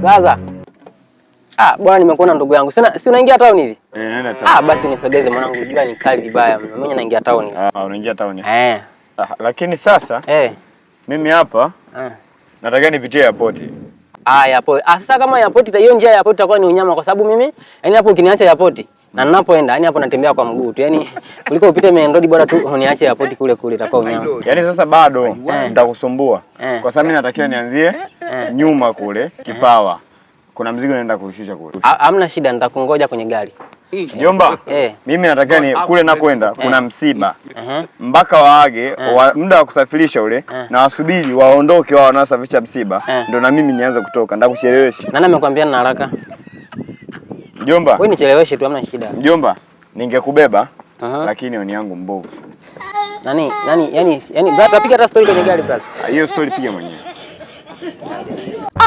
Gaza. Bwana nimekuona ndugu yangu. Si unaingia town hivi? Naenda town. Basi unisogeze mwanangu, jua ni kali vibaya mno. Mimi naingia town hivi. Unaingia town? Lakini sasa mimi hapa nataka nipitie airport. Airport. Sasa kama airport hiyo njia ya airport itakuwa ni unyama kwa sababu mimi yani hapo ukiniacha airport na ninapoenda yani hapo natembea kwa mguu tu. Yani kuliko upite main road bora tu uniache airport kule itakuwa unyama. Yani sasa bado nitakusumbua. Kwa sababu mimi natakiwa nianzie nyuma kule Kipawa. Kuna mzigo naenda kushusha kule. Hamna shida, nitakungoja kwenye gari. Jomba, mimi natakiwa ni kule na kwenda kuna msiba. Mpaka waage muda wa kusafirisha ule na wasubiri waondoke wao wanaosafirisha msiba ndio na mimi nianze kutoka. Ndakuchelewesha. Nani amekwambia nina haraka? Jomba, wewe nicheleweshe tu, hamna shida. Jomba, ningekubeba lakini oni yangu mbovu. Yani tupiga hata story kwenye gari basi. Hiyo story piga mwenyewe.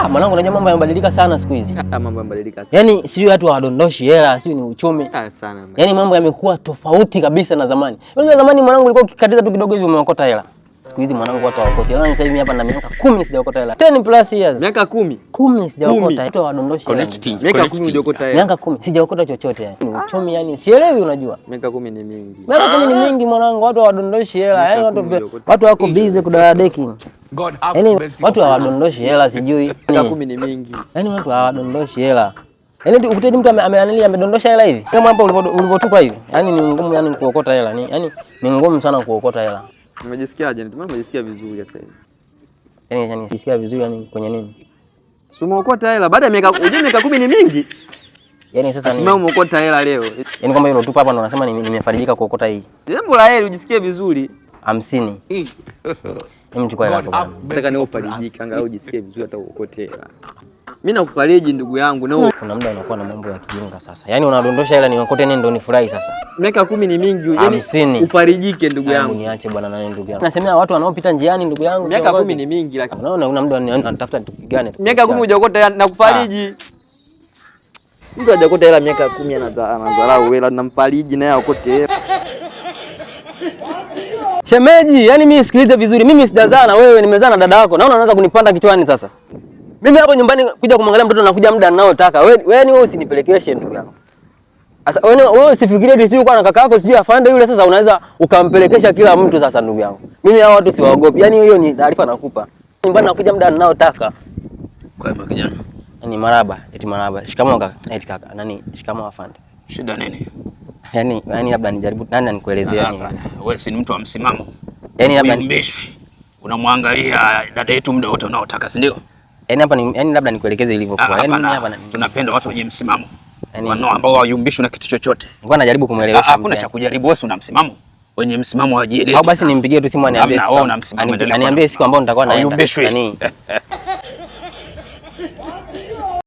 Mwanangu unajua mambo yamebadilika sana siku hizi. Mambo yamebadilika sana. Yani sijui watu hawadondoshi hela, sijui ni uchumi. Sana. Yani mambo yamekuwa tofauti kabisa na zamani. Unajua zamani mwanangu ulikuwa ukikatiza tu kidogo hivi umeokota hela. Siku hizi mwanangu watu hawaokoti. Yaani sasa hivi hapa na miaka 10 sijaokota hela. 10 plus years. Miaka 10. 10 sijaokota. Watu hawadondoshi hela. Miaka 10 hujaokota hela. Miaka 10 sijaokota chochote yani. Ni uchumi yani sielewi unajua. Miaka 10 ni mingi. Miaka 10 ni mingi mwanangu, watu hawadondoshi hela. Yaani watu wako busy kudadeki. Yaani watu hawadondoshi hela sijui. Miaka 10 ni mingi. Yaani watu hawadondoshi hela. Yaani ukuteni mtu amedondosha hela hivi. Kama hapo ulipotupa hivi. Yaani ni ngumu yani kuokota hela. Yaani ni ngumu sana kuokota hela. Umejisikiaje? Umejisikia vizuri sasa hivi. Yaani nisikia vizuri yani kwenye nini? Si umeokota hela baada ya miaka 10 ni mingi. Yaani sasa ni umeokota hela leo. Yaani kwamba hilo tupa hapa ndo unasema nimefarijika kuokota hii. Jambo la heri ujisikie vizuri. 50. Mimi chukua hela hapo. Nataka niwe ufarijika angalau ujisikie vizuri hata uokote hela. Mimi nakufariji ndugu yangu na kuna muda unakuwa na mambo ya kijinga sasa. Yaani unadondosha hela niokote nini ndo nifurahi sasa. Miaka 10 ni mingi. Yaani ufarijike ndugu yangu. Niache bwana nani ndugu yangu. Nasemea watu wanaopita njiani ndugu yangu. Miaka 10 ni mingi lakini. Unaona kuna muda anatafuta tupigane. Miaka 10 hujaokota na kufariji. Mtu hajakota hela miaka 10 anadharau hela namfariji naye aokote hela. Shemeji, yani mimi sikilize vizuri. Mimi sijazaa na wewe, nimezaa na dada yako. Naona unaanza kunipanda kichwani sasa. Mimi hapo nyumbani kuja kumwangalia mtoto nakuja muda ninaotaka. Wewe usinipelekeshe ndugu yangu. Sasa wewe usifikirie eti sio kwa na kaka yako sijui afande yule sasa unaweza ukampelekesha kila mtu sasa ndugu yangu. Mimi hao watu siwaogopi. Yaani hiyo ni taarifa nakupa. Nyumbani nakuja muda ninaotaka. Kwa hiyo kijana. Yaani maraba, eti maraba. Shikamoo kaka. Eti kaka. Nani shikamoo afande. Shida nini? Yaani labda nijaribu nani nikuelezea nini? Wewe si mtu wa msimamo. Yaani labda mbeshwi. Unamwangalia dada yetu muda wote unaotaka, si ndio? Yaani labda nikuelekeze ilivyokuwa. Yaani mimi hapa tunapenda watu wenye msimamo. Yaani ambao hawayumbishwi na kitu chochote. Nilikuwa najaribu kumuelewesha. Hakuna cha kujaribu, wewe una msimamo. Wenye msimamo wajieleze. Au basi nimpigie tu simu aniambie siku. Aniambie siku ambayo nitakuwa naenda. Hayumbishwi.